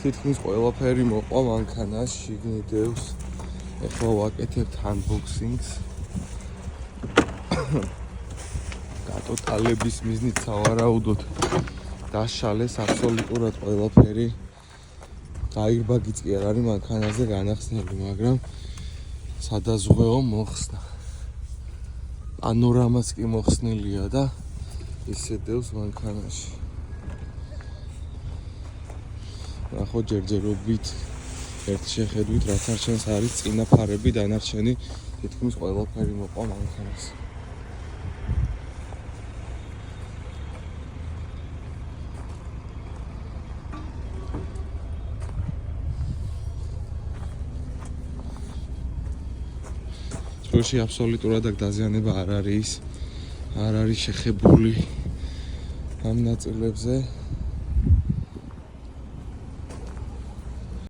თითქმის ყველაფერი მოყვა მანქანას, შიგნით დევს. ეხლა ვაკეთებთ unboxing-ს. გატოტალების მიზნით სავარაუდოდ დაშალეს აბსოლუტურად ყველაფერი. გაირბაგიც კი არ არის მანქანაზე განახსნელი, მაგრამ სადაზღვეო მოხსნა. პანორამაც კი მოხსნილია და ისე დევს მანქანაში. ნახო ჯერჯერობით ერთ შეხედვით რაც არჩენს არის წინა ფარები, დანარჩენი თითქმის ყველაფერი მოყვა მანქანას. ჯგუფში აბსოლუტურად დაზიანება არ არის შეხებული ამ ნაწილებზე.